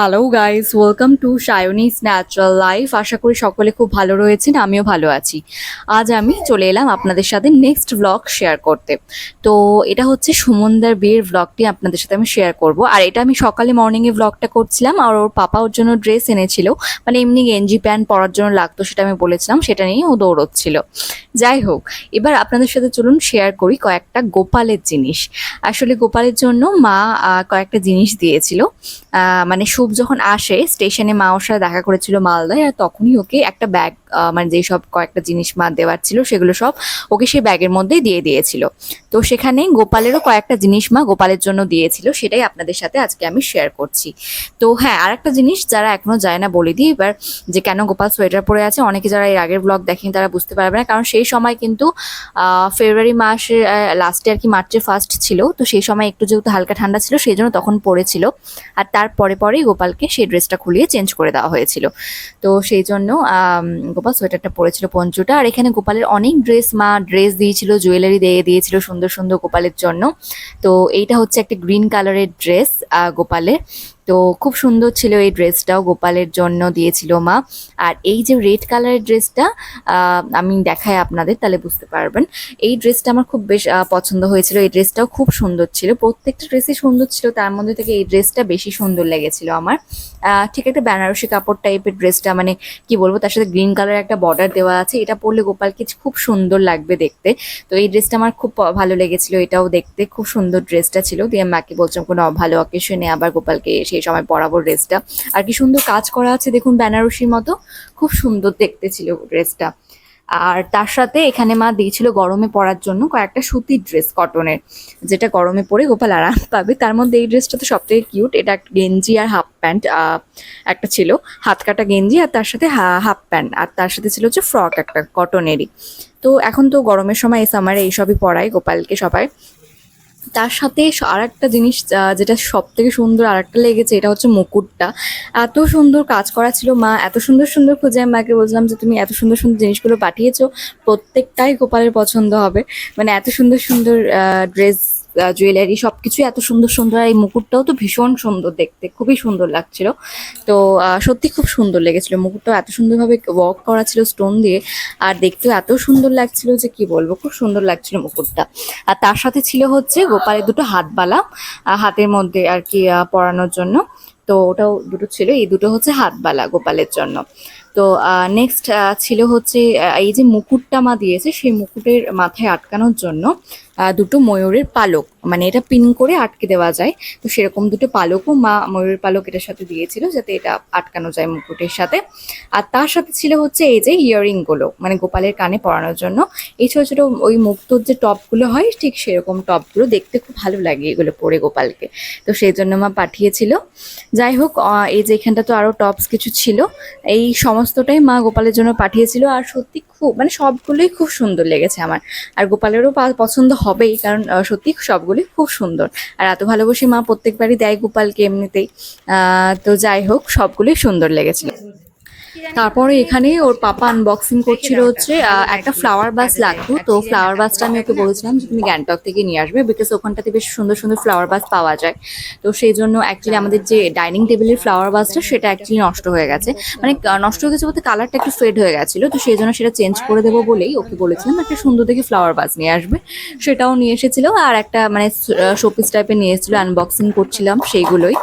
Hello guys, welcome to সায়নিস natural life. আশা করি সকলে খুব ভালো রয়েছেন, আমিও ভালো আছি। আজ আমি চলে এলাম আপনাদের সাথে নেক্সট ব্লগ শেয়ার করতে। তো এটা হচ্ছে সুমনদার বিয়ের ব্লগটি আপনাদের সাথে আমি শেয়ার করব। আর এটা আমি সকালে মর্নিংয়ে ব্লগটা করছিলাম, আর ওর পাপা ওর জন্য ড্রেস এনেছিল, মানে এমনি গেঞ্জি প্যান্ট পরার জন্য লাগতো, সেটা আমি বলেছিলাম, সেটা নিয়ে ও দৌড়চ্ছিল। যাই হোক, এবার আপনাদের সাথে চলুন শেয়ার করি কয়েকটা গোপালের জিনিস। আসলে গোপালের জন্য মা কয়েকটা জিনিস দিয়েছিল। মানে শুভ যখন আসে স্টেশনে, মা ওর সাথে দেখা করেছিল মালদায়, আর তখনই ওকে একটা ব্যাগ, মানে যেসব কয়েকটা জিনিস মা দেওয়ার ছিল সেগুলো সব ওকে সেই ব্যাগের মধ্যেই দিয়ে দিয়েছিল। তো সেখানে গোপালেরও কয়েকটা জিনিস মা গোপালের জন্য দিয়েছিল, সেটাই আপনাদের সাথে আজকে আমি শেয়ার করছি। তো হ্যাঁ, আর একটা জিনিস যারা এখনো যায় না বলে দিই এবার, যে কেন গোপাল সোয়েটার পরে আছে। অনেকে যারা এর আগের ব্লগ দেখেন তারা বুঝতে পারবে না, কারণ সেই সময় কিন্তু ফেব্রুয়ারি মাসের লাস্টে আর কি, মার্চের ফার্স্ট ছিল, তো সেই সময় একটু যেহেতু হালকা ঠান্ডা ছিল সেই জন্য তখন পরেছিল। আর তার পরে পরেই গোপালকে সেই ড্রেসটা খুলিয়ে চেঞ্জ করে দেওয়া হয়েছিল। তো সেই জন্য গোপাল সোয়েটারটা পরেছিল, পঞ্চুটা। আর এখানে গোপালের অনেক মা ড্রেস দিয়েছিল, জুয়েলারি দিয়ে দিয়েছিল সুন্দর সুন্দর গোপালের জন্য। তো এইটা হচ্ছে একটা গ্রিন কালারের ড্রেস গোপালের। তো খুব সুন্দর ছিল এই ড্রেসটাও, গোপালের জন্য দিয়েছিল মা। আর এই যে রেড কালারের ড্রেসটা, আমি দেখাই আপনাদের, তাহলে বুঝতে পারবেন। এই ড্রেসটা আমার খুব বেশ পছন্দ হয়েছিল। এই ড্রেসটাও খুব সুন্দর ছিল, প্রত্যেকটা ড্রেসই সুন্দর ছিল, তার মধ্যে থেকে এই ড্রেসটা বেশি সুন্দর লেগেছিল আমার। ঠিক একটা বেনারসি কাপড় টাইপের ড্রেসটা, মানে কি বলবো, তার সাথে গ্রিন কালারের একটা বর্ডার দেওয়া আছে, এটা পরলে গোপালকে খুব সুন্দর লাগবে দেখতে। তো এই ড্রেসটা আমার খুব ভালো লেগেছিল, এটাও দেখতে খুব সুন্দর ড্রেসটা ছিল। দিয়ে আমি মাকে বলছিলাম কোনো ভালো অকেশনে আবার গোপালকে সেই সময় পরাবো ড্রেসটা। আর কি সুন্দর কাজ করা আছে দেখুন, বেনারসির মতো, খুব সুন্দর দেখতে ছিল ড্রেসটা। আর তার সাথে এখানে মা দিয়েছিল গরমে পরার জন্য কয়েকটা সুতির ড্রেস কটনের, যেটা গরমে পরে গোপাল আরাম পাবে। তার মধ্যে এই ড্রেসটা তো সব থেকে কিউট, এটা একটা গেঞ্জি আর হাফ প্যান্ট একটা ছিল, হাত কাটা গেঞ্জি আর তার সাথে হাফ প্যান্ট, আর তার সাথে ছিল হচ্ছে ফ্রক একটা কটনেরই। তো এখন তো গরমের সময় এই সামারে এইসবই পরায় গোপালকে সবাই। তার সাথে আর একটা জিনিস যেটা সব থেকে সুন্দর আর একটা লেগেছে, এটা হচ্ছে মুকুটটা। এত সুন্দর কাজ করা ছিল, মা এত সুন্দর সুন্দর খুঁজে আমি মাকে বলছিলাম যে তুমি এত সুন্দর সুন্দর জিনিসগুলো পাঠিয়েছো, প্রত্যেকটাই গোপালের পছন্দ হবে। মানে এত সুন্দর সুন্দর ড্রেস, জুয়েলারি সবকিছু এত সুন্দর সুন্দর, আর এই মুকুটটাও তো ভীষণ সুন্দর দেখতে, খুবই সুন্দর লাগছিল। তো সত্যি খুব সুন্দর লেগেছিল, মুকুটটাও এত সুন্দরভাবে ওয়ার্ক করা ছিল স্টোন দিয়ে, আর দেখতেও এত সুন্দর লাগছিল যে কি বলবো, খুব সুন্দর লাগছিল মুকুটটা। আর তার সাথে ছিল হচ্ছে গোপালের দুটো হাতবালা, হাতের মধ্যে আর কি পরানোর জন্য। তো ওটাও দুটো ছিল, এই দুটো হচ্ছে হাতবালা গোপালের জন্য। তো নেক্সট ছিল হচ্ছে এই যে মুকুটটা মা দিয়েছে, সেই মুকুটের মাথায় আটকানোর জন্য দুটো ময়ূরের পালক, মানে এটা পিন করে আটকে দেওয়া যায়, তো সেরকম দুটো পালকও মা, ময়ূরের পালক এটার সাথে দিয়েছিল যাতে এটা আটকানো যায় মুকুটের সাথে। আর তার সাথে ছিল হচ্ছে এই যে ইয়াররিং গুলো, মানে গোপালের কানে পরানোর জন্য। এই ছোট ছোট ওই মুক্তোর যে টপগুলো হয় ঠিক সেরকম টপগুলো, দেখতে খুব ভালো লাগে এগুলো পরে গোপালকে, তো সেই জন্য মা পাঠিয়েছিল। যাই হোক, এই যে এখানটা তো আরো টপস কিছু ছিল, এই সমস্তটাই মা গোপালের জন্য পাঠিয়েছিল। আর সত্যি খুব, মানে সবগুলোই খুব সুন্দর লেগেছে আমার। আর গোপালেরও পছন্দ হবেই, কারণ সত্যি সবগুলোই খুব সুন্দর। আর এত ভালোবাসি মা প্রত্যেকবারই দেয় গোপালকে এমনিতেই। তো যাই হোক, সবগুলোই সুন্দর লেগেছিল। তারপরে এখানে ওর পাপা আনবক্সিং করছিল হচ্ছে একটা ফ্লাওয়ার বাস লাগতো। তো ফ্লাওয়ার বাসটা আমি ওকে বলেছিলাম যে তুমি গ্যাংটক থেকে নিয়ে আসবে, বিকজ ওখানটাতে বেশ সুন্দর সুন্দর ফ্লাওয়ার বাস পাওয়া যায়। তো সেই জন্য অ্যাকচুয়ালি আমাদের যে ডাইনিং টেবিলের ফ্লাওয়ার বাসটা সেটা অ্যাকচুয়ালি নষ্ট হয়ে গেছে, মানে নষ্ট হয়ে গেছে বলতে কালারটা একটু ফেড হয়ে গেছিলো, তো সেই জন্য সেটা চেঞ্জ করে দেবো বলেই ওকে বলেছিলাম একটা সুন্দর দেখে ফ্লাওয়ার বাস নিয়ে আসবে। সেটাও নিয়ে এসেছিল, আর একটা মানে শোপিস টাইপের নিয়ে এসেছিল, আনবক্সিং করছিলাম সেইগুলোই।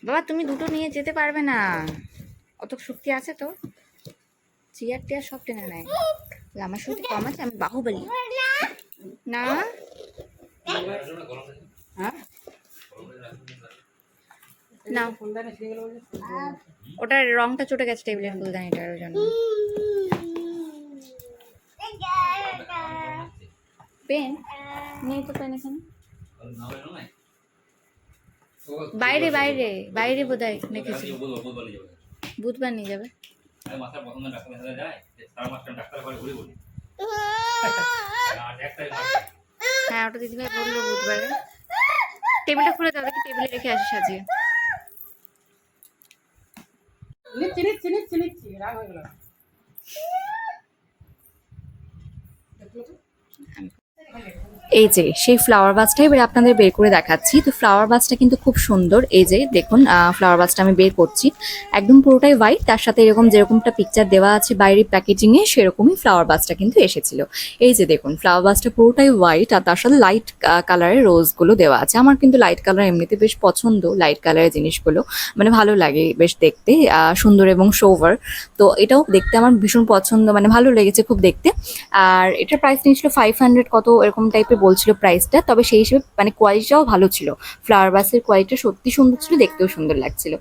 বাবা তুমি দুটো নিয়ে যেতে পারবে না, অত শক্তি আছে তো? চেয়ার টেয়ার সব টেনে নেয়। আমার শক্তি কম আছে, আমি বাহুবলী না। না, ওটার রংটা চটে গেছে টেবিলের ফুলদানিটার, ওই জন্য। পেন নেই তো, পেন এখানে বাইরে বাইরে বাইরে বোধহয় রেখেছি, বুধবার নিয়ে যাবে। হ্যাঁ, ওটা দিদিভাই বললো বুধবারে। টেবিলটা খুলে দাও দেখি, টেবিলে রেখে আসি সাজিয়ে। এই যে সেই ফ্লাওয়ার বাসটা এবার আপনাদের বের করে দেখাচ্ছি। তো ফ্লাওয়ার বাসটা কিন্তু খুব সুন্দর। এই যে দেখুন ফ্লাওয়ার বাসটা আমি বের করছি, একদম পুরোটাই হোয়াইট, তার সাথে এরকম যেরকমটা পিকচার দেওয়া আছে বাইরের প্যাকেজিংয়ে সেরকমই ফ্লাওয়ার বাসটা কিন্তু এসেছিল। এই যে দেখুন ফ্লাওয়ার বাসটা পুরোটাই হোয়াইট আর তার সাথে লাইট কালারের রোজগুলো দেওয়া আছে। আমার কিন্তু লাইট কালার এমনিতে বেশ পছন্দ, লাইট কালারের জিনিসগুলো মানে ভালো লাগে বেশ দেখতে, সুন্দর এবং সোভার। তো এটাও দেখতে আমার ভীষণ পছন্দ, মানে ভালো লেগেছে খুব দেখতে। আর এটার প্রাইস নিয়েছিল 500 কত এরকম টাইপের বলছিল প্রাইসটা, তবে সেই হিসেবে মানে কোয়ালিটিটাও ভালো ছিল। ফ্লাওয়ার বাসের কোয়ালিটিটা সত্যি সুন্দর ছিল, দেখতেও সুন্দর লাগছিল।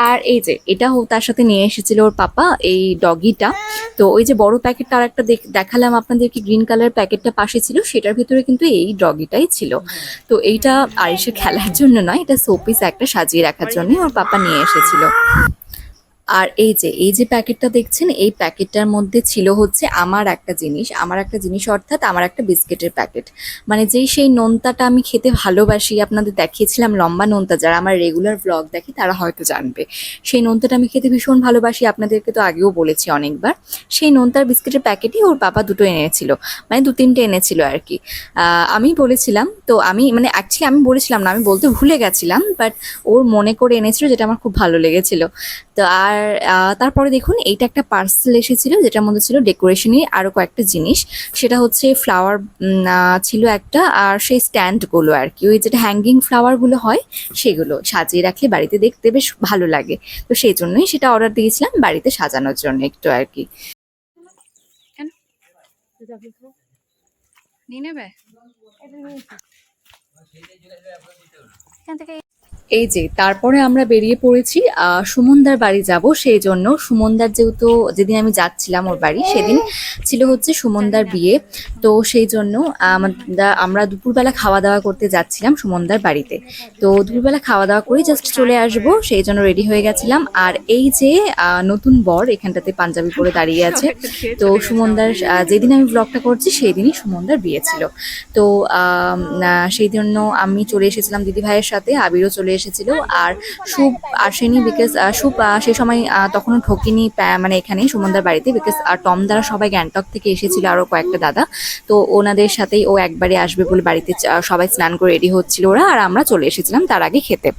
আর এই যে এটাও তার সাথে নিয়ে এসেছিল ওর পাপা, এই ডগিটা। তো ওই যে বড় প্যাকেটটা আর একটা দেখালাম আপনাদেরকে, গ্রিন কালার প্যাকেটটা পাশে ছিল, সেটার ভিতরে কিন্তু এই ডগিটাই ছিল। তো এইটা আরিশের খেলার জন্য নয়, এটা শোপিস একটা সাজিয়ে রাখার জন্য ওর পাপা নিয়ে এসেছিল। আর এই যে প্যাকেটটা দেখছেন, এই প্যাকেটটার মধ্যে ছিল হচ্ছে আমার একটা জিনিস অর্থাৎ আমার একটা বিস্কিটের প্যাকেট। মানে সেই নোনতাটা আমি খেতে ভালোবাসি, আপনাদের দেখিয়েছিলাম লম্বা নোনতা, যারা আমার রেগুলার ব্লগ দেখে তারা হয়তো জানবে। সেই নোনতাটা আমি খেতে ভীষণ ভালোবাসি, আপনাদেরকে তো আগেও বলেছি অনেকবার। সেই নোনতার বিস্কিটের প্যাকেটই ওর বাবা দুটো এনেছিল, মানে 2-3টে এনেছিল আর কি। আমি বলেছিলাম, তো আমি মানে অ্যাকচুয়ালি আমি বলেছিলাম না, আমি বলতে ভুলে গেছিলাম, বাট ওর মনে করে এনেছিল, যেটা আমার খুব ভালো লেগেছিল। তো আর তারপরে দেখুন এইটা একটা পার্সেল এসেছিল, যেটার মধ্যে ছিল ডেকোরেশনের আরো কয়েকটা জিনিস। সেটা হচ্ছে ফ্লাওয়ার ছিল একটা, আর সেই স্ট্যান্ডগুলো আর কি, ওই যেটা হ্যাঙ্গিং ফ্লাওয়ারগুলো হয় সেগুলো সাজিয়ে রাখলে বাড়িতে দেখতে বেশ ভালো লাগে। তো সেই জন্যই সেটা অর্ডার দিয়েছিলাম বাড়িতে সাজানোর জন্য একটু আর কি। কেন নিয়ে নেবে এখান থেকে? এই যে তারপরে আমরা বেরিয়ে পড়েছি সুমনদার বাড়ি যাব, সেই জন্য সুমনদার যেহেতু যেদিন আমি যাচ্ছিলাম ওর বাড়ি সেদিন ছিল হচ্ছে সুমনদার বিয়ে। তো সেই জন্য আমরা দুপুরবেলা খাওয়া দাওয়া করতে যাচ্ছিলাম সুমনদার বাড়িতে। তো দুপুরবেলা খাওয়া দাওয়া করে জাস্ট চলে আসবো, সেই জন্য রেডি হয়ে গেছিলাম। আর এই যে নতুন বর এখানটাতে পাঞ্জাবি পরে দাঁড়িয়ে আছে। তো সুমনদার যেদিন আমি ব্লগটা করছি সেই দিনই সুমনদার বিয়ে ছিল। তো সেই জন্য আমি চলে এসেছিলাম দিদি ভাইয়ের সাথে, আবিরও চলে এসেছিল। আর শুভ আসেনি, বিকজ শুভ সেই সময় তখনও ঢোকেনি মানে এখানে সুমনদার বাড়িতে, বিকজ টম দ্বারা সবাই গ্যাংটক থেকে এসেছিল, আরও কয়েকটা দাদা। তো ওনাদের সাথেই ও একবারে আসবে বলে বাড়িতে সবাই স্নান করে রেডি হচ্ছিল ওরা, আর আমরা চলে এসেছিলাম তার আগে খেতে।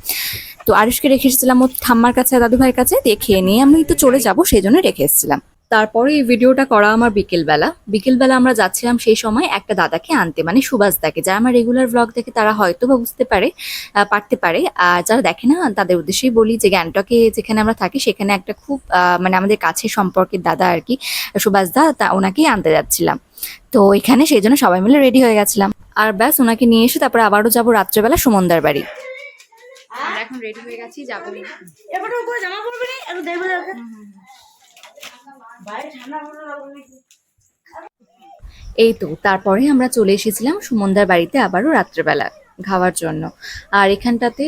তো আরুষকে রেখে এসেছিলাম ওর ঠাম্মার কাছে, দাদু ভাইয়ের কাছে, দিয়ে খেয়ে নিয়ে আমি তো চলে যাবো, সেই জন্য রেখে এসেছিলাম। তারপরে এই ভিডিওটা করা আমার বিকেলবেলা আমরা যাচ্ছিলাম সেই সময় একটা দাদাকে আনতে, মানে সুভাষদাকে। যারা আমার রেগুলার ব্লগ দেখে তারা হয়তো বা বুঝতে পারতে পারে, আর যারা দেখে না তাদের উদ্দেশ্যেই বলি যে গ্যাংটকে যেখানে আমরা থাকি সেখানে একটা খুব মানে আমাদের কাছে সম্পর্কের দাদা আর কি, সুভাষদা, তা ওনাকেই আনতে যাচ্ছিলাম। তো এখানে সেই জন্য সবাই মিলে রেডি হয়ে গেছিলাম। আর ব্যাস ওনাকে নিয়ে এসে তারপরে আবারও যাবো রাত্রেবেলা সুমনদার বাড়ি। আমরা এখন রেডি হয়ে গেছি, যাবো। এবারে উপরে জামা পরবি না, একটু দেখবে দরকার বাইরে ঠান্ডা পড়ে। এই তো তারপরে আমরা চলে এসেছিলাম সুমনদার বাড়িতে আবারও রাত্রেবেলা খাওয়ার জন্য। আর এখানটাতে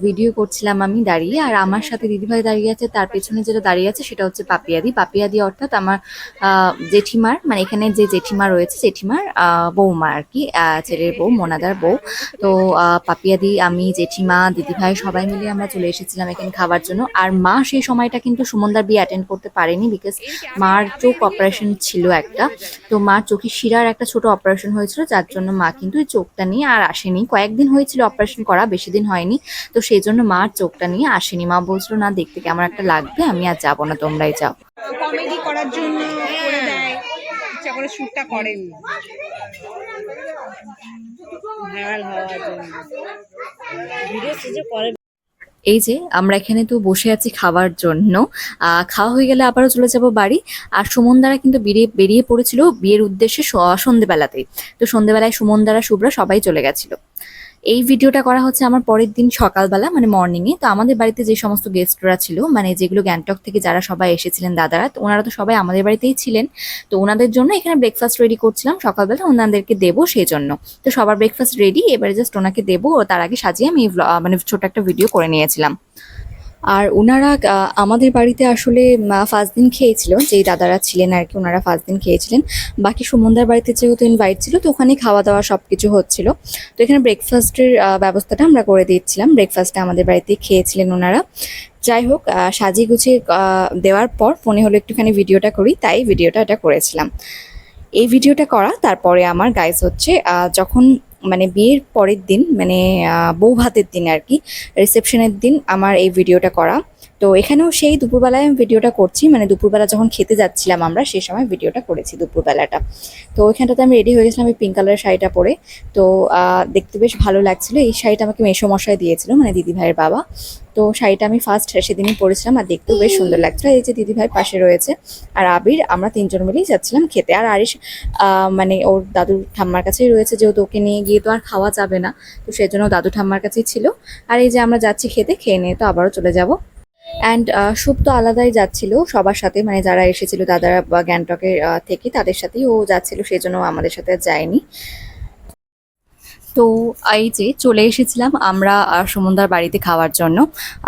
ভিডিও করছিলাম আমি দাঁড়িয়ে, আর আমার সাথে দিদিভাই দাঁড়িয়ে আছে, তার পেছনে যেটা দাঁড়িয়ে আছে সেটা হচ্ছে পাপিয়াদি অর্থাৎ আমার জেঠিমার, মানে এখানে যে জেঠিমা রয়েছে জেঠিমার বৌমা আর কি, ছেলের বউ, মোনাদার বউ। তো পাপিয়াদি, আমি, জেঠিমা, দিদিভাই সবাই মিলে আমরা চলে এসেছিলাম এখানে খাওয়ার জন্য। আর মা সেই সময়টা কিন্তু সুমনদার বিয়ে অ্যাটেন্ড করতে পারেনি, বিকজ মার চোখ অপারেশন ছিল একটা। তো মার চোখের শিরার একটা ছোট অপারেশন হয়েছিল, যার জন্য মা কিন্তু এই চোখটা নিয়ে আর আসেনি। কয়েকদিন হয়েছিল অপারেশন করা, বেশি দিন হয়নি। তো সেই জন্য মার চোখটা নিয়ে আসেনি। মা বলছিল না দেখতে কেমন একটা লাগবে, আমি আর যাবো না, তোমরাই যাও। কমেডি করার জন্য করে দেয়, ইচ্ছা করে শুটটা করেন ভাইরাল হওয়ার জন্য ভিডিও শেষে করে। এই যে আমরা এখানে তো বসে আছি খাওয়ার জন্য, খাওয়া হয়ে গেলে আবারও চলে যাব বাড়ি। আর সুমনদারা কিন্তু বেরিয়ে পড়েছিল বিয়ের উদ্দেশ্যে সন্ধেবেলাতেই। তো সন্ধেবেলায় সুমনদারা, শুভ্রা সবাই চলে গেছিল। এই ভিডিওটা করা হচ্ছে আমার পরের দিন সকালবেলা, মানে মর্নিংয়ে। তো আমাদের বাড়িতে যে সমস্ত গেস্টরা ছিল, মানে যেগুলো গ্যাংটক থেকে যারা সবাই এসেছিলেন দাদারা, তো ওনারা তো সবাই আমাদের বাড়িতেই ছিলেন। তো ওনাদের জন্য এখানে ব্রেকফাস্ট রেডি করছিলাম সকালবেলা, ওনাদেরকে দেবো সেই জন্য। তো সবার ব্রেকফাস্ট রেডি, এবারে জাস্ট ওনাকে দেবো, তার আগে সাজিয়ে আমি মানে ছোট একটা ভিডিও করে নিয়েছিলাম। আর ওনারা আমাদের বাড়িতে আসলে ফার্স্ট দিন খেয়েছিল, যেই দাদারা ছিলেন আর কি, ওনারা ফার্স্ট দিন খেয়েছিলেন। বাকি সুমনদার বাড়িতে যেহেতু ইনভাইট ছিল, তো ওখানে খাওয়া দাওয়া সব কিছু হচ্ছিল। তো এখানে ব্রেকফাস্টের ব্যবস্থাটা আমরা করে দিচ্ছিলাম, ব্রেকফাস্টটা আমাদের বাড়িতেই খেয়েছিলেন ওনারা। যাই হোক, সাজিয়ে গুছিয়ে দেওয়ার পর মনে হলো একটুখানি ভিডিওটা করি, তাই ভিডিওটা এটা করেছিলাম। এই ভিডিওটা করা তারপরে আমার গাইস হচ্ছে যখন মানে বিয়ের পরের দিন মানে বউ ভাতের দিন আর কি, রিসেপশনের দিন আমার এই ভিডিওটা করা। তো এখানেও সেই দুপুরবেলায় আমি ভিডিওটা করছি, মানে দুপুরবেলা যখন খেতে যাচ্ছিলাম আমরা সেই সময় ভিডিওটা করেছি দুপুরবেলাটা। তো ওইখানটাতে আমি রেডি হয়ে গেছিলাম এই পিঙ্ক কালারের শাড়িটা পরে। তো দেখতে বেশ ভালো লাগছিল। এই শাড়িটা আমাকে মেসোমশাই দিয়েছিল, মানে দিদি ভাইয়ের বাবা। তো শাড়িটা আমি ফার্স্ট সেদিনই পরেছিলাম আর দেখতেও বেশ সুন্দর লাগছিল। এই যে দিদি ভাই পাশে রয়েছে আর আবির, আমরা তিনজন মিলেই যাচ্ছিলাম খেতে। আর আরিশ মানে ওর দাদুর ঠাম্মার কাছেই রয়েছে, যেহেতু ওকে নিয়ে গিয়ে তো আর খাওয়া যাবে না, তো সেই জন্য দাদু ঠাম্মার কাছেই ছিল। আর এই যে আমরা যাচ্ছি খেতে, খেয়ে নিয়ে তো আবারও চলে যাব। অ্যান্ড শুভ তো আলাদাই যাচ্ছিল সবার সাথে, মানে যারা এসেছিল দাদারা বা গ্যাংটকের থেকে, তাদের সাথেই ও যাচ্ছিল, সেই জন্য আমাদের সাথে আর যায়নি। তো এই যে চলে এসেছিলাম আমরা সুমনদার বাড়িতে খাওয়ার জন্য।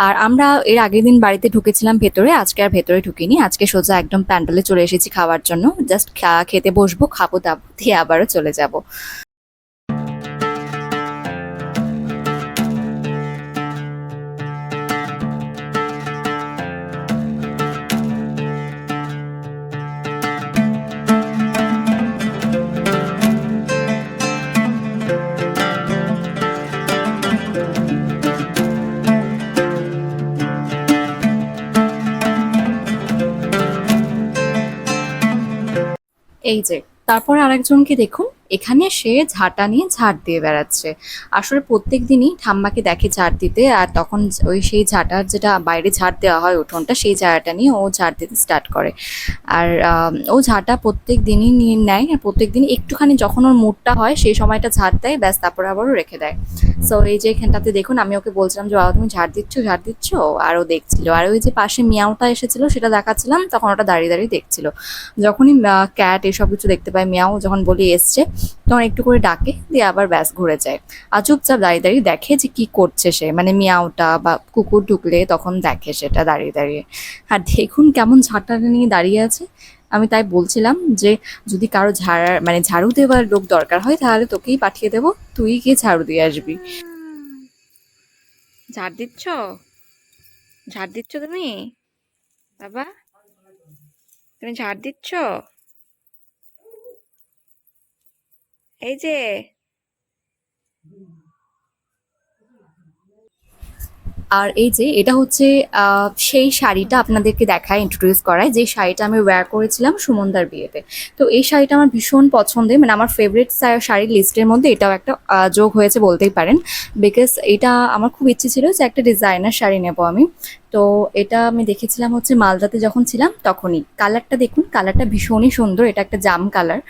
আর আমরা এর আগের দিন বাড়িতে ঢুকেছিলাম ভেতরে, আজকে আর ভেতরে ঢুকিনি, আজকে সোজা একদম প্যান্ডেলে চলে এসেছি খাওয়ার জন্য। জাস্ট খেতে বসবো, খাবো দাবো, দিয়ে আবারও চলে যাব। এই যে তারপর আরেকজনকে দেখুন, এখানে সে ঝাঁটা নিয়ে ঝাড় দিয়ে বেড়াচ্ছে। আসলে প্রত্যেক দিনই ঠাম্মাকে দেখে ঝাড় দিতে, আর তখন ওই সেই ঝাঁটার যেটা বাইরে ঝাড় দেওয়া হয় উঠোনটা, সেই ঝাড়াটা নিয়ে ও ঝাড় দিতে স্টার্ট করে। আর ও ঝাঁটা প্রত্যেক দিনই নিয়ে নেয়, আর প্রত্যেক দিন একটুখানি যখন ওর মুডটা হয় সেই সময়টা ঝাড় দেয়, ব্যাস তারপরে আবারও রেখে দেয়। সো এই যে এখানটাতে দেখুন, আমি ওকে বলছিলাম যে বাবা তুমি ঝাড় দিচ্ছ ঝাড় দিচ্ছ, আর ও দেখছিল। আর ওই যে পাশে মিয়াওটা এসেছিল সেটা দেখাচ্ছিলাম, তখন ওটা দাঁড়িয়ে দাঁড়িয়ে দেখছিল। যখনই ক্যাট এসব কিছু দেখতে পায়, মিয়াও যখন বলি এসছে, তখন একটু করে ডাকে, দিয়ে আবার ব্যাস ঘুরে যায়। আর চুপচাপ দাঁড়িয়ে দাঁড়িয়ে দেখে যে কি করছে সে, মানে মিয়াওটা বা কুকুর ঢুকলে তখন দেখে সেটা দাঁড়িয়ে দাঁড়িয়ে। আর দেখুন কেমন ঝাঁটাটা নিয়ে দাঁড়িয়ে আছে। আমি তাই বলছিলাম যে যদি কারো মানে ঝাড়ু দেওয়ার লোক দরকার হয় তাহলে তোকেই পাঠিয়ে দেবো, তুই গিয়ে ঝাড়ু দিয়ে আসবি। ঝাড় দিচ্ছ? ঝাড় দিচ্ছ তুমি বাবা? তুমি ঝাড় দিচ্ছ? এই যে আর এই যে এটা হচ্ছে সেই শাড়িটা আপনাদেরকে দেখায়, ইন্ট্রোডিউস করায়, যে শাড়িটা আমি ওয়্যার করেছিলাম সুমনদার বিয়েতে। তো এই শাড়িটা আমার ভীষণ পছন্দের, মানে আমার ফেভারিট শাড়ির লিস্টের মধ্যে এটাও একটা যোগ হয়েছে বলতেই পারেন। বিকজ এটা আমার খুব ইচ্ছে ছিল যে একটা ডিজাইনার শাড়ি নেবো আমি। তো এটা আমি দেখেছিলাম হচ্ছে মালদাতে যখন ছিলাম তখনই। কালারটা দেখুন, কালারটা ভীষণই সুন্দর, এটা একটা জাম কালার।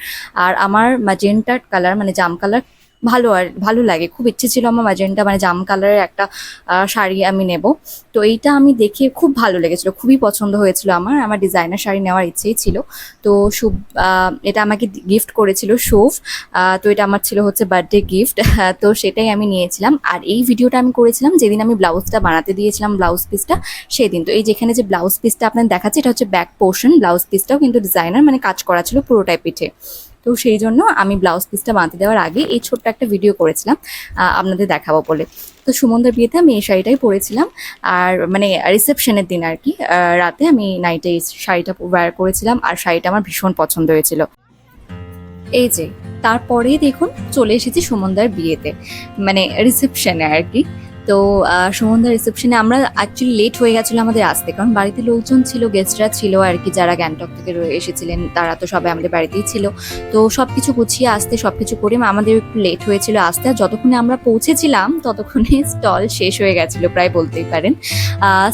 আর আমার ম্যাজেন্টা কালার, মানে জাম কালার ভালো, আর ভালো লাগে, খুব ইচ্ছে ছিল আমার ম্যাজেন্টা মানে জাম কালারের একটা শাড়ি আমি নেব। তো এইটা আমি দেখে খুব ভালো লেগেছিল, খুবই পছন্দ হয়েছিল আমার। আমার ডিজাইনার শাড়ি নেওয়ার ইচ্ছেই ছিল। তো শুভ এটা আমাকে গিফট করেছিল শুভ। তো এটা আমার ছিল হচ্ছে বার্থডে গিফট। তো সেটাই আমি নিয়েছিলাম। আর এই ভিডিওটা আমি করেছিলাম যেদিন আমি ব্লাউজটা বানাতে দিয়েছিলাম, ব্লাউজ পিসটা সেদিন। তো এই যেখানে যে ব্লাউজ পিসটা আপনার দেখাচ্ছে, এটা হচ্ছে ব্যাক পোর্শন। ব্লাউজ পিসটাও কিন্তু ডিজাইনার মানে কাজ করা ছিল পুরোটাই পিঠে। তো সেই জন্য আমি ব্লাউজ পিসটা বাঁধতে দেওয়ার আগে এই ছোট্ট একটা ভিডিও করেছিলাম আপনাদের দেখাবো বলে। তো সুমনদার বিয়েতে আমি এই শাড়িটাই পরেছিলাম, আর মানে রিসেপশনের দিন আর কি, রাতে আমি নাইটে এই শাড়িটা ওয়্যার করেছিলাম, আর শাড়িটা আমার ভীষণ পছন্দ হয়েছিল। এই যে তারপরেই দেখুন চলে এসেছি সুমনদার বিয়েতে, মানে রিসেপশনে আর কি। তো সুমনদার রিসেপশনে আমরা অ্যাকচুয়ালি লেট হয়ে গেছিলো আমাদের আসতে, কারণ বাড়িতে লোকজন ছিল, গেস্টরা ছিল আর কি, যারা গ্যাংটক থেকে এসেছিলেন তারা তো সবাই আমাদের বাড়িতেই ছিল। তো সব কিছু গুছিয়ে আসতে, সব কিছু করে আমাদের একটু লেট হয়েছিল আসতে। আর যতক্ষণে আমরা পৌঁছেছিলাম ততক্ষণে স্টল শেষ হয়ে গেছিলো প্রায় বলতেই পারেন।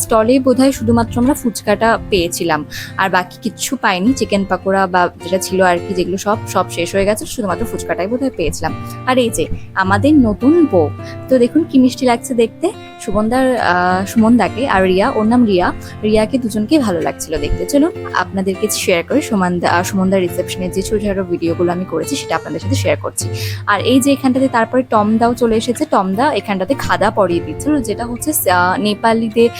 স্টলে বোধহয় শুধুমাত্র আমরা ফুচকাটা পেয়েছিলাম, আর বাকি কিচ্ছু পাইনি। চিকেন পাকোড়া বা যেটা ছিল আর কি, যেগুলো সব সব শেষ হয়ে গেছে, শুধুমাত্র ফুচকাটাই বোধহয় পেয়েছিলাম। আর এই যে আমাদের নতুন বউ, তো দেখুন কি মিষ্টি লাগছে দেখতে সুমনদাকে। আর রিয়া, ওর নাম রিয়া, রিয়াকে দুজনকেই ভালো লাগছিল দেখতে। চলুন আপনাদেরকে শেয়ার করে সুমনদার রিসেপশনের যে ছোটো ছোটো ভিডিওগুলো আমি করেছি সেটা আপনাদের সাথে শেয়ার করছি। আর এই যে এখানটাতে তারপরে টমদাও চলে এসেছে। টমদা এখানটাতে খাদা পরিয়ে দিচ্ছিল, যেটা হচ্ছে নেপালিদের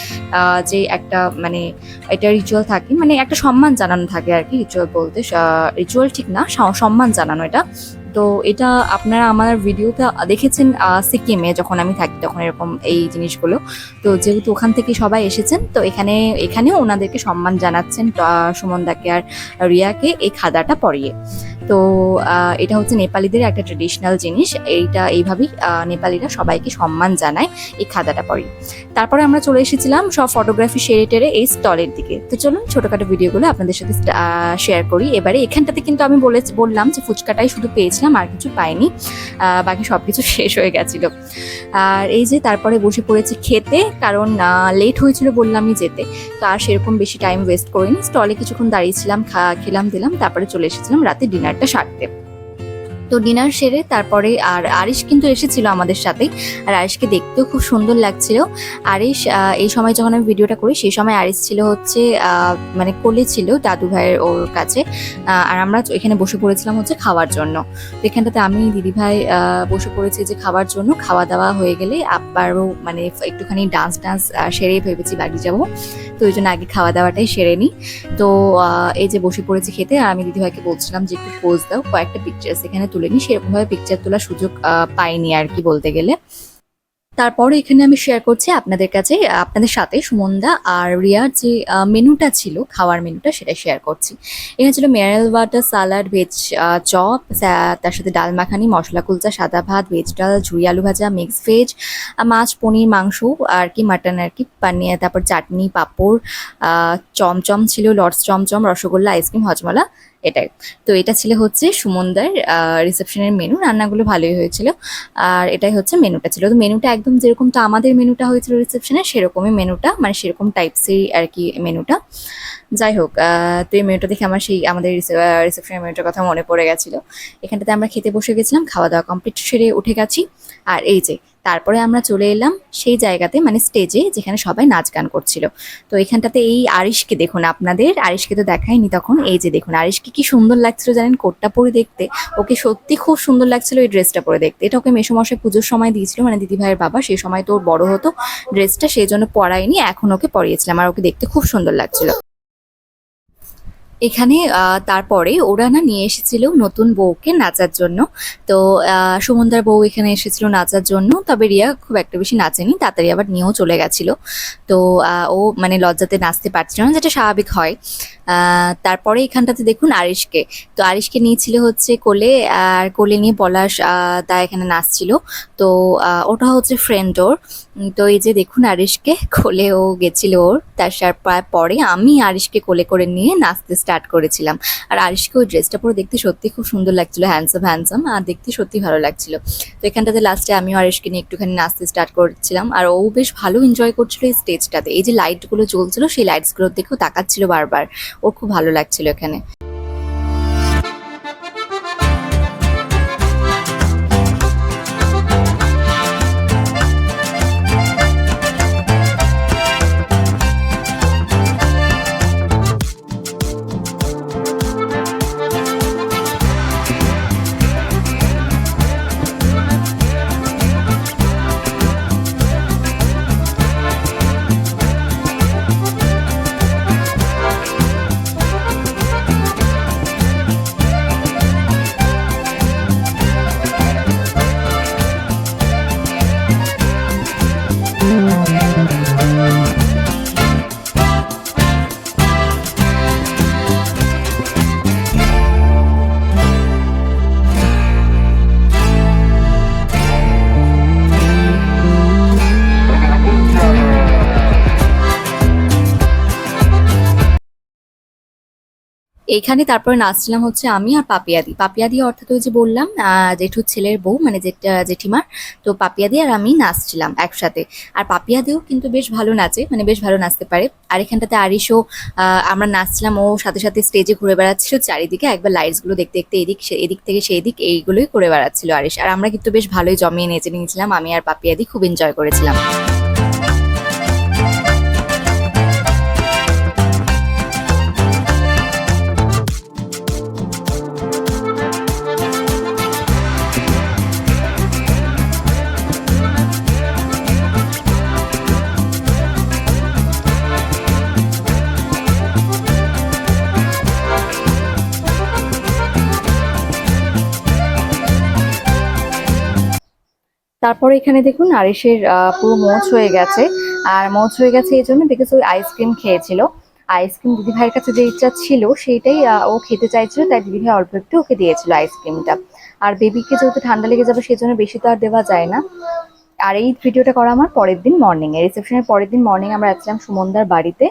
যে একটা মানে এটা রিচুয়াল থাকে, মানে একটা সম্মান জানানো থাকে আর কি। রিচুয়াল বলতে রিচুয়াল ঠিক না, সম্মান জানানো এটা। তো এটা আপনারা আমার ভিডিওতে দেখেছেন সিকিমে যখন আমি থাকি তখন এরকম এই জিনিসগুলো। তো যেহেতু ওখান থেকে সবাই এসেছেন, তো এখানেও ওনাদেরকে সম্মান জানাচ্ছেন সুমনদাকে আর রিয়াকে এই খাদাটা পরিয়ে। তো এটা হচ্ছে নেপালিদের একটা ট্রেডিশনাল জিনিস, এইটা এইভাবেই নেপালিরা সবাইকে সম্মান জানায় এই খাদাটা পরে। তারপরে আমরা চলে এসেছিলাম সব ফটোগ্রাফি সেরে টেরে এই স্টলের দিকে। তো চলুন ছোটোখাটো ভিডিওগুলো আপনাদের সাথে শেয়ার করি। এবারে এখানটাতে কিন্তু আমি বললাম যে ফুচকাটাই শুধু পেয়েছিলাম, আর কিছু পাইনি, বাকি সব কিছু শেষ হয়ে গেছিলো। আর এই যে তারপরে বসে পড়েছি খেতে, কারণ লেট হয়েছিল বললামই যেতে, তো আর সেরকম বেশি টাইম ওয়েস্ট করিনি। স্টলে কিছুক্ষণ দাঁড়িয়েছিলাম, খেলাম দিলাম, তারপরে চলে এসেছিলাম রাতে ডিনারটা সারতে। তো ডিনার সেরে তারপরে আর আরিশ কিন্তু এসেছিল আমাদের সাথে, আর আরিশকে দেখতেও খুব সুন্দর লাগছিল। আরিশ এই সময় যখন আমি ভিডিওটা করি সেই সময় আরিশ ছিল হচ্ছে মানে কোলে ছিল দাদু ভাইয়ের ওর কাছে, আর আমরা এখানে বসে পড়েছিলাম হচ্ছে খাওয়ার জন্য। তো এখানটাতে আমি দিদিভাই বসে পড়েছি যে খাওয়ার জন্য। খাওয়া দাওয়া হয়ে গেলে আবারও মানে একটুখানি ডান্স সেরে ভেবেছি বাড়ি যাবো, তো ওই জন্য আগে খাওয়া দাওয়াটাই সেরে নিই। তো এই যে বসে পড়েছি খেতে, আর আমি দিদিভাইকে বলছিলাম যে একটু পোজ দাও, কয়েকটা পিকচার্স এখানে তুলে নিই। সেরকমভাবে পিকচার তোলার সুযোগ পাইনি আর কি বলতে গেলে। তারপরে এখানে আমি শেয়ার করছি আপনাদের কাছে, আপনাদের সাথে সুমনদা আর রিয়ার যে মেনুটা ছিল, খাওয়ার মেনুটা, সেটা শেয়ার করছি। এখানে ছিল mineral water, salad, veg chop, তার সাথে ডাল মাখানি, মশলা কুলচা, সাদা ভাত, ভেজ ডাল, ঝুরি আলু ভাজা, মিক্স ভেজ, মাছ, পনির, মাংস আর কি, মাটন আর কি, পানিয়া, তারপর চাটনি, পাঁপড়, চমচম ছিল, লর্ডস চমচম, রসগোল্লা, আইসক্রিম, হজমলা, এটাই। তো এটা ছিল হচ্ছে সুমনদার রিসেপশনের মেনু। রান্নাগুলো ভালোই হয়েছিল, আর এটাই হচ্ছে মেনুটা ছিল। তো মেনুটা একদম যেরকম তো আমাদের মেনুটা হয়েছিল রিসেপশনে, সেরকমই মেনুটা, মানে সেরকম টাইপসেরই আর কি মেনুটা। যাই হোক, তো এই মেনুটা দেখে আমার সেই আমাদের রিসেপশনের মেনুটার কথা মনে পড়ে গেছিলো। এখানটাতে আমরা খেতে বসে গেছিলাম, খাওয়া দাওয়া কমপ্লিট সেরে উঠে গেছি। আর এই যে তারপরে আমরা চলে এলাম সেই জায়গাতে, মানে স্টেজে, যেখানে সবাই নাচ গান করছিল। তো এখানটাতে এই আরিশকে দেখুন, আপনাদের আরিশকে তো দেখাইনি তখন। এই যে দেখুন আরিশকে কি সুন্দর লাগছিল জানেন কোটটা পরে দেখতে, ওকে সত্যি খুব সুন্দর লাগছিল এই ড্রেসটা পরে দেখতে। এটা ওকে মেসোমশাই পুজোর সময় দিয়েছিল, মানে দিদি ভাইয়ের বাবা, সেই সময় তো ওর বড় হতো ড্রেসটা, সেই জন্য পরাইনি, এখন ওকে পরিয়েছিলাম, আর ওকে দেখতে খুব সুন্দর লাগছিল। এখানে তারপরে ওরা না নিয়ে এসেছিল নতুন বউকে নাচার জন্য। তো সুমনদার বউ এখানে এসেছিল নাচার জন্য, তবে রিয়া খুব একটা বেশি নাচেনি, তাড়াতাড়ি আবার নিয়েও চলে গেছিল। তো ও মানে লজ্জাতে নাচতে পারছিল না, যেটা স্বাভাবিক হয়। তারপরে এখানটাতে দেখুন আরিশকে, তো আরিশকে নিয়েছিল হচ্ছে কোলে, আর কোলে নিয়ে পলাশ তা এখানে নাচছিল। তো ওটা হচ্ছে ফ্রেন্ড ওর। তো এই যে দেখুন আরিশকে কোলে ও গেছিল ওর, পরে আমি আরিশকে কোলে করে নিয়ে নাচতে স্টার্ট করেছিলাম। আর আরিশকে ওই ড্রেসটা পরে দেখতে সত্যি খুব সুন্দর লাগছিল, হ্যান্ডসাম, আর দেখতে সত্যি ভালো লাগছিল। তো এখানটাতে লাস্টে আমিও আরিশকে নিয়ে একটুখানি নাচতে স্টার্ট করেছিলাম, আর ও বেশ ভালো এনজয় করছিল এই স্টেজটাতে। এই যে লাইটগুলো জ্বলছিল, সেই লাইটসগুলোর দিকেও তাকাচ্ছিল বারবার, ওর খুব ভালো লাগছিল এখানে। এইখানে তারপরে নাচছিলাম হচ্ছে আমি আর পাপিয়াদি। পাপিয়াদি অর্থাৎ ওই যে বললাম জেঠুর ছেলের বউ, মানে জেঠিমার। তো পাপিয়াদি আর আমি নাচছিলাম একসাথে। আর পাপিয়াদিও কিন্তু বেশ ভালো নাচে, মানে বেশ ভালো নাচতে পারে। আর এখানটাতে আরিশও আমরা নাচছিলাম, ও সাথে সাথে স্টেজে ঘুরে বেড়াচ্ছিল চারিদিকে, একবার লাইটসগুলো দেখতে দেখতে এদিক থেকে সেই দিক এইগুলোই করে বেড়াচ্ছিল আরিশ। আর আমরা কিন্তু বেশ ভালোই জমিয়ে নেচে নিয়েছিলাম, আমি আর পাপিয়াদি খুব এনজয় করেছিলাম। তারপরে এখানে দেখুন আরিশের পুরো মোচ হয়ে গেছে, আর মোচ হয়ে গেছে এই জন্য দেখেছি ওই আইসক্রিম খেয়েছিল। আইসক্রিম দিদিভাইয়ের কাছে যে ইচ্ছা ছিল সেইটাই ও খেতে চাইছিল, তাই দিদিভাই অল্প একটু ওকে দিয়েছিল আইসক্রিমটা। আর বেবিকে যেহেতু ঠান্ডা লেগে যাবে সেই জন্য বেশি তো আর দেওয়া যায় না। আর এই ভিডিওটা করা আমার পরের দিন মর্নিং এ, রিসেপশনের পরের দিন মর্নিং আমরা যাচ্ছিলাম সুমনদার বাড়িতে।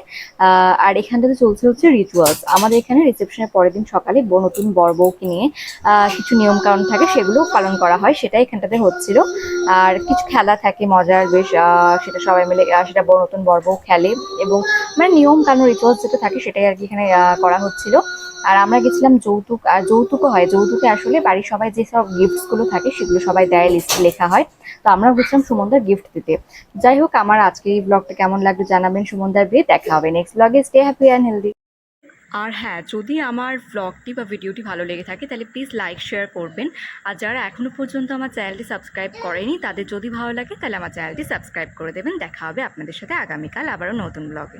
আর এখানটাতে চলছে হচ্ছে রিচুয়ালস। আমাদের এখানে রিসেপশনের পরের দিন সকালে নতুন বর বউকে নিয়ে কিছু নিয়ম কানুন থাকে, সেগুলো পালন করা হয়, সেটাই এখানটাতে হচ্ছিল। আর কিছু খেলা থাকে মজার বেশ, সেটা সবাই মিলে সেটা নতুন বর বউ খেলে, এবং মানে নিয়ম কানুন রিচুয়ালস যেটা থাকে সেটাই আর কি এখানে করা হচ্ছিল। আর আমরা গেছিলাম যৌতুক, আর যৌতুকও হয়, যৌতুকে আসলে বাড়ির সবাই যে সব গিফটস গুলো থাকে সেগুলো সবাই দেয়, লিস্টে লেখা হয়। তো আমরাও গেছিলাম সুমনদার গিফট দিতে। যাই হোক, আমার আজকে এই ব্লগটা কেমন লাগবে জানাবেন। সুমনদার বিয়ে দেখা হবে next blog. Stay happy and healthy. আর হ্যাঁ, যদি আমার ব্লগটি বা ভিডিওটি ভালো লেগে থাকে তাহলে প্লিজ লাইক শেয়ার করবেন। আর যারা এখনো পর্যন্ত আমার চ্যানেলটি সাবস্ক্রাইব করেনি তাদের যদি ভালো লাগে তাহলে আমার চ্যানেলটি সাবস্ক্রাইব করে দেবেন। দেখা হবে আপনাদের সাথে আগামীকাল আবারও নতুন ব্লগে।